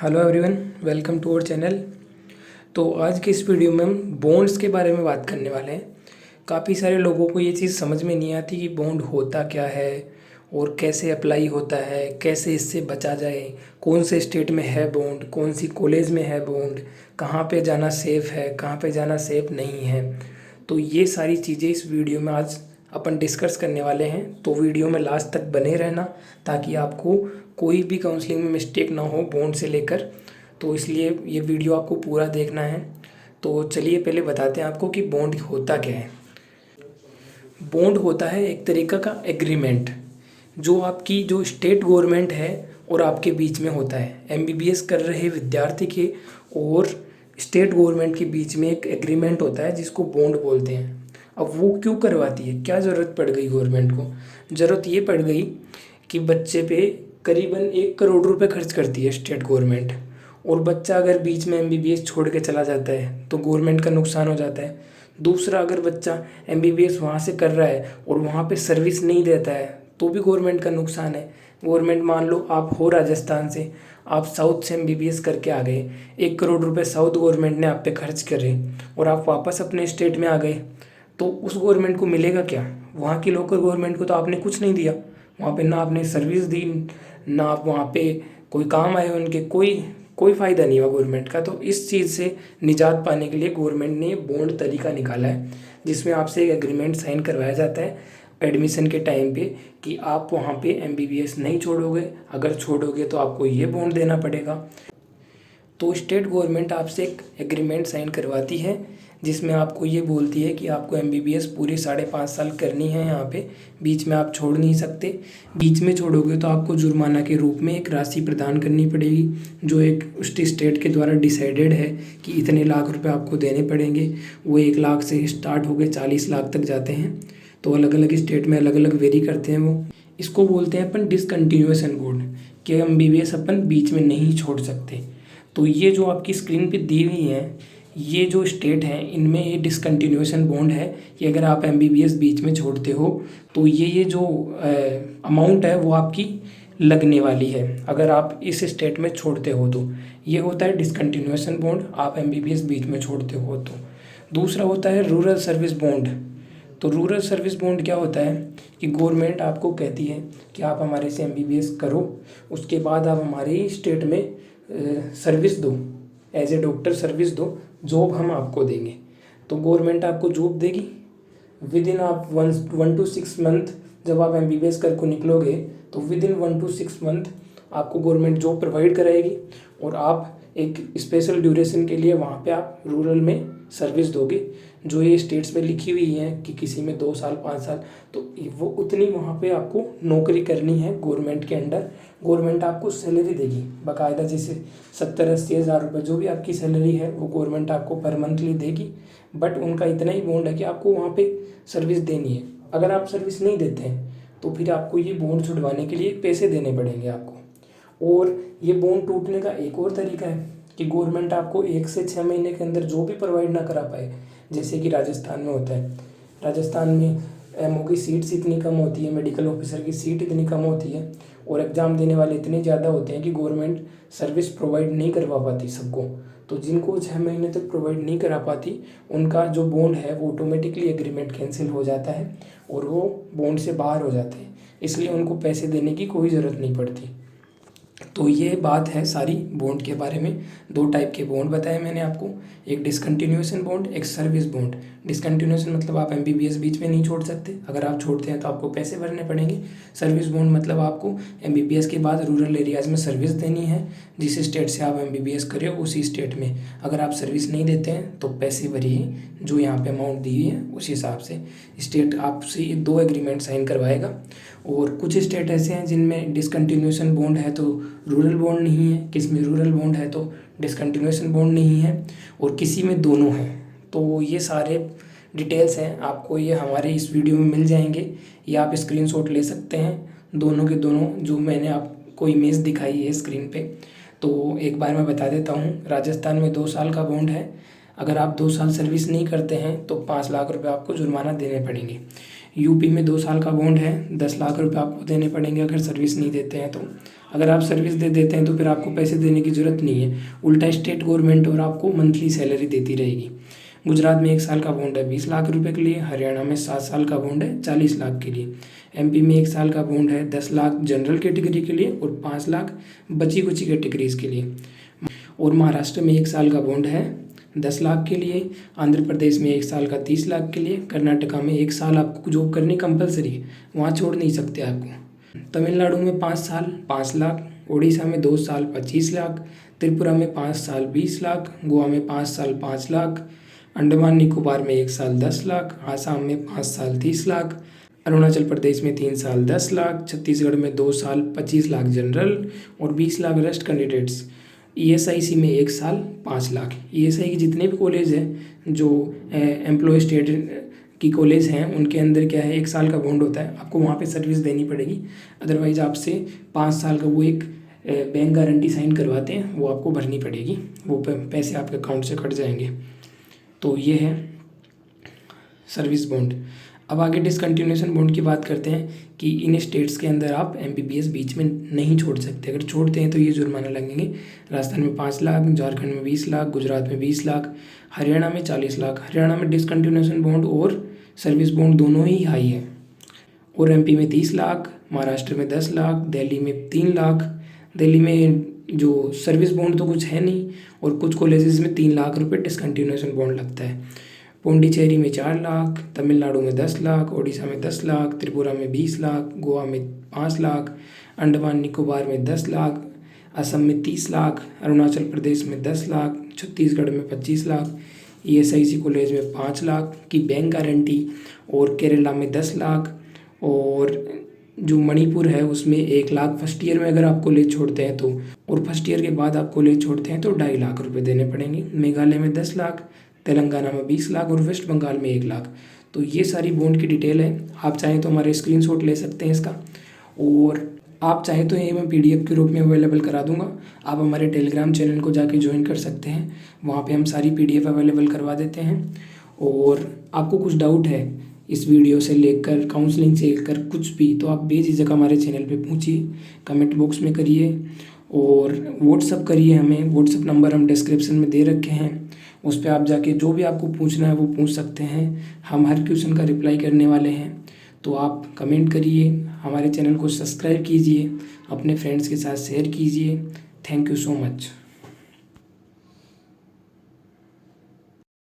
Hello everyone, welcome to our channel. तो आज की इस वीडियो में हम बॉन्ड्स के बारे में बात करने वाले हैं। काफ़ी सारे लोगों को ये चीज़ समझ में नहीं आती कि बॉन्ड होता क्या है और कैसे अप्लाई होता है, कैसे इससे बचा जाए, कौन से स्टेट में है बॉन्ड, कौन सी कॉलेज में है बॉन्ड, कहाँ पे जाना सेफ़ है, कहाँ पे जाना सेफ़ नहीं है। तो ये सारी चीज़ें इस वीडियो में आज अपन डिस्कस करने वाले हैं। तो वीडियो में लास्ट तक बने रहना ताकि आपको कोई भी काउंसलिंग में मिस्टेक ना हो बॉन्ड से लेकर। तो इसलिए ये वीडियो आपको पूरा देखना है। तो चलिए पहले बताते हैं आपको कि बॉन्ड होता क्या है। बॉन्ड होता है एक तरीका का एग्रीमेंट जो आपकी जो स्टेट गवर्नमेंट है और आपके बीच में होता है। एमबीबीएस कर रहे विद्यार्थी के और स्टेट गवर्नमेंट के बीच में एक एग्रीमेंट होता है जिसको बॉन्ड बोलते हैं। अब वो क्यों करवाती है, क्या ज़रूरत पड़ गई गवर्नमेंट को? ज़रूरत ये पड़ गई कि बच्चे पे करीबन 1 करोड़ रुपए खर्च करती है स्टेट गवर्नमेंट, और बच्चा अगर बीच में एमबीबीएस छोड़ के चला जाता है तो गवर्नमेंट का नुकसान हो जाता है। दूसरा, अगर बच्चा एमबीबीएस वहाँ से कर रहा है और वहाँ पे सर्विस नहीं देता है तो भी गवर्नमेंट का नुकसान है। गवर्नमेंट, मान लो आप हो राजस्थान से, आप साउथ से एमबीबीएस करके आ गए, 1 करोड़ रुपए साउथ गवर्नमेंट ने आप पे खर्च करे और आप वापस अपने स्टेट में आ गए, तो उस गवर्नमेंट को मिलेगा क्या? वहाँ की लोकल गवर्नमेंट को तो आपने कुछ नहीं दिया। वहाँ पे ना आपने सर्विस दी, ना आप वहाँ पे कोई काम आए उनके, कोई कोई फ़ायदा नहीं हुआ गवर्नमेंट का। तो इस चीज़ से निजात पाने के लिए गवर्नमेंट ने बॉन्ड तरीका निकाला है जिसमें आपसे एक एग्रीमेंट साइन करवाया जाता है एडमिशन के टाइम पे कि आप वहाँ पे एमबीबीएस नहीं छोड़ोगे, अगर छोड़ोगे तो आपको ये बॉन्ड देना पड़ेगा। तो स्टेट गवर्नमेंट आपसे एक एग्रीमेंट साइन करवाती है जिसमें आपको ये बोलती है कि आपको एमबीबीएस पूरी 5.5 साल करनी है यहाँ पे, बीच में आप छोड़ नहीं सकते। बीच में छोड़ोगे तो आपको जुर्माना के रूप में एक राशि प्रदान करनी पड़ेगी जो एक उस स्टेट के द्वारा डिसाइडेड है कि इतने लाख रुपए आपको देने पड़ेंगे। वो 1 लाख से स्टार्ट हो गए 40 लाख तक जाते हैं। तो अलग अलग स्टेट में अलग अलग वेरी करते हैं वो। इसको बोलते हैं अपन डिसकंटिन्यूएशन बॉन्ड, कि एमबीबीएस अपन बीच में नहीं छोड़ सकते। तो ये जो आपकी स्क्रीन पे दी हुई है, ये जो स्टेट हैं इनमें ये डिसकंटिन्यूएशन बॉन्ड है कि अगर आप एमबीबीएस बीच में छोड़ते हो तो ये जो अमाउंट है वो आपकी लगने वाली है अगर आप इस स्टेट में छोड़ते हो तो। ये होता है डिसकंटिन्यूएशन बॉन्ड, आप एमबीबीएस बीच में छोड़ते हो तो। दूसरा होता है रूरल सर्विस बॉन्ड। तो रूरल सर्विस बॉन्ड क्या होता है कि गवर्नमेंट आपको कहती है कि आप हमारे से एमबीबीएस करो, उसके बाद आप हमारे स्टेट में सर्विस दो, एज ए डॉक्टर सर्विस दो, जॉब हम आपको देंगे। तो गवर्नमेंट आपको जॉब देगी विद इन आप 1 to 6 मंथ। जब आप एमबीबीएस कर को निकलोगे तो विद इन 1 to 6 मंथ आपको गवर्नमेंट जॉब प्रोवाइड कराएगी और आप एक स्पेशल ड्यूरेशन के लिए वहाँ पे आप रूरल में सर्विस दोगे। जो ये स्टेट्स में लिखी हुई है कि किसी में 2 साल 5 साल, तो वो उतनी वहाँ पे आपको नौकरी करनी है गवर्नमेंट के अंडर। गवर्नमेंट आपको सैलरी देगी बाकायदा, जैसे 70-80 हज़ार रुपये जो भी आपकी सैलरी है वो गवर्नमेंट आपको पर मंथली देगी। बट उनका इतना ही बॉन्ड है कि आपको वहाँ पे सर्विस देनी है। अगर आप सर्विस नहीं देते हैं तो फिर आपको ये बॉन्ड छुड़वाने के लिए पैसे देने पड़ेंगे आपको। और ये बॉन्ड टूटने का एक और तरीका है कि गवर्नमेंट आपको 1 से 6 महीने के अंदर जो भी प्रोवाइड ना करा पाए, जैसे कि राजस्थान में होता है। राजस्थान में एमओ की सीट्स इतनी कम होती है, मेडिकल ऑफिसर की सीट इतनी कम होती है और एग्ज़ाम देने वाले इतने ज़्यादा होते हैं कि गवर्नमेंट सर्विस प्रोवाइड नहीं करवा पाती सबको। तो जिनको 6 महीने तक प्रोवाइड नहीं करा पाती उनका जो बॉन्ड है वो ऑटोमेटिकली एग्रीमेंट कैंसिल हो जाता है और वो बॉन्ड से बाहर हो जाते हैं, इसलिए उनको पैसे देने की कोई ज़रूरत नहीं पड़ती। तो ये बात है सारी बॉन्ड के बारे में। 2 टाइप के बॉन्ड बताए मैंने आपको, एक डिसकंटिन्यूएशन बॉन्ड, एक सर्विस बॉन्ड। डिसकंटिन्यूएशन मतलब आप एमबीबीएस बीच में नहीं छोड़ सकते, अगर आप छोड़ते हैं तो आपको पैसे भरने पड़ेंगे। सर्विस बॉन्ड मतलब आपको एमबीबीएस के बाद रूरल एरियाज़ में सर्विस देनी है, जिस स्टेट से आप एमबीबीएस करे उसी स्टेट में। अगर आप सर्विस नहीं देते हैं तो पैसे भरिए, जो यहाँ पे अमाउंट दी है उस हिसाब से स्टेट आपसे ये 2 एग्रीमेंट साइन करवाएगा। और कुछ स्टेट ऐसे हैं जिनमें डिसकंटिन्यूएशन बॉन्ड है तो रूरल बॉन्ड नहीं है, किसी में रूरल बॉन्ड है तो डिसकंटिन्यूएशन बॉन्ड नहीं है, और किसी में दोनों हैं। तो ये सारे डिटेल्स हैं आपको ये हमारे इस वीडियो में मिल जाएंगे, या आप स्क्रीनशॉट ले सकते हैं दोनों के दोनों जो मैंने आपको इमेज दिखाई है स्क्रीन पे। तो एक बार मैं बता देता हूँ, राजस्थान में 2 साल का बॉन्ड है। अगर आप 2 साल सर्विस नहीं करते हैं तो 5 लाख रुपए आपको जुर्माना देने पड़ेंगे। यूपी में 2 साल का बॉन्ड है, 10 लाख रुपए आपको देने पड़ेंगे अगर सर्विस नहीं देते हैं तो। अगर आप सर्विस दे देते हैं तो फिर आपको पैसे देने की ज़रूरत नहीं है, उल्टा स्टेट गवर्नमेंट और आपको मंथली सैलरी देती रहेगी। गुजरात में 1 साल का बॉन्ड है 20 लाख रुपए के लिए, हरियाणा में 7 साल का बॉन्ड है 40 लाख के लिए, एमपी में 1 साल का बॉन्ड है 10 लाख जनरल कैटेगरी के लिए और 5 लाख बची कुची कैटेगरीज के लिए। और महाराष्ट्र में 1 साल का बॉन्ड है 10 लाख के लिए, आंध्र प्रदेश में 1 साल का 30 लाख के लिए, कर्नाटका में 1 साल आपको जॉब करनी कंपलसरी है, वहाँ छोड़ नहीं सकते आपको। तमिलनाडु में 5 साल 5 लाख, उड़ीसा में 2 साल 25 लाख, त्रिपुरा में 5 साल 20 लाख, गोवा में 5 साल 5 लाख, अंडमान निकोबार में 1 साल 10 लाख, आसाम में 5 साल 30 लाख, अरुणाचल प्रदेश में 3 साल 10 लाख, छत्तीसगढ़ में 2 साल 25 लाख जनरल और 20 लाख रेस्ट कैंडिडेट्स। ईएसआईसी में 1 साल 5 लाख। ईएसआई के जितने भी कॉलेज हैं जो एम्प्लॉय स्टेट की कॉलेज हैं उनके अंदर क्या है 1 साल का बॉन्ड होता है, आपको वहाँ पे सर्विस देनी पड़ेगी, अदरवाइज आपसे 5 साल का वो एक बैंक गारंटी साइन करवाते हैं, वो आपको भरनी पड़ेगी, वो पैसे आपके अकाउंट से कट जाएंगे। तो ये है सर्विस बॉन्ड। अब आगे डिसकंटिन्यूएशन बॉन्ड की बात करते हैं कि इन स्टेट्स के अंदर आप एमबीबीएस बीच में नहीं छोड़ सकते, अगर छोड़ते हैं तो ये जुर्माना लगेंगे। राजस्थान में 5 लाख, झारखंड में 20 लाख, गुजरात में 20 लाख, हरियाणा में 40 लाख। हरियाणा में डिसकंटिन्यूएशन बॉन्ड और सर्विस बॉन्ड दोनों ही हाई है। और एमपी में 30 लाख, महाराष्ट्र में 10 लाख, दिल्ली में 3 लाख। दिल्ली में जो सर्विस बॉन्ड तो कुछ है नहीं और कुछ कॉलेजेस में 3 लाख रुपए डिसकंटिन्यूएशन बॉन्ड लगता है। पौंडीचेरी में 4 लाख, तमिलनाडु में 10 लाख, ओडिशा में 10 लाख, त्रिपुरा में 20 लाख, गोवा में 5 लाख, अंडमान निकोबार में 10 लाख, असम में 30 लाख, अरुणाचल प्रदेश में 10 लाख, छत्तीसगढ़ में 25 लाख, ईएसआईसी कॉलेज में 5 लाख की बैंक गारंटी और केरला में 10 लाख। और जो मणिपुर है उसमें 1 लाख फर्स्ट ईयर में अगर आप कॉलेज छोड़ते हैं तो, और फर्स्ट ईयर के बाद आप कॉलेज छोड़ते हैं तो 2.5 लाख रुपए देने पड़ेंगे। मेघालय में 10 लाख, तेलंगाना में 20 लाख और वेस्ट बंगाल में 1 लाख। तो ये सारी बॉन्ड की डिटेल है, आप चाहें तो हमारे स्क्रीनशॉट ले सकते हैं इसका, और आप चाहें तो ये मैं पीडीएफ के रूप में अवेलेबल करा दूंगा। आप हमारे टेलीग्राम चैनल को जाके ज्वाइन कर सकते हैं, वहाँ पे हम सारी पीडीएफ अवेलेबल करवा देते हैं। और आपको कुछ डाउट है इस वीडियो से लेकर काउंसलिंग से लेकर कुछ भी, तो आप बेझिझक हमारे चैनल पे पूछिए, कमेंट बॉक्स में करिए और व्हाट्सअप करिए हमें। व्हाट्सअप नंबर हम डिस्क्रिप्शन में दे रखे हैं, उस पर आप जाके जो भी आपको पूछना है वो पूछ सकते हैं, हम हर क्वेश्चन का रिप्लाई करने वाले हैं। तो आप कमेंट करिए, हमारे चैनल को सब्सक्राइब कीजिए, अपने फ्रेंड्स के साथ शेयर कीजिए। Thank you so much.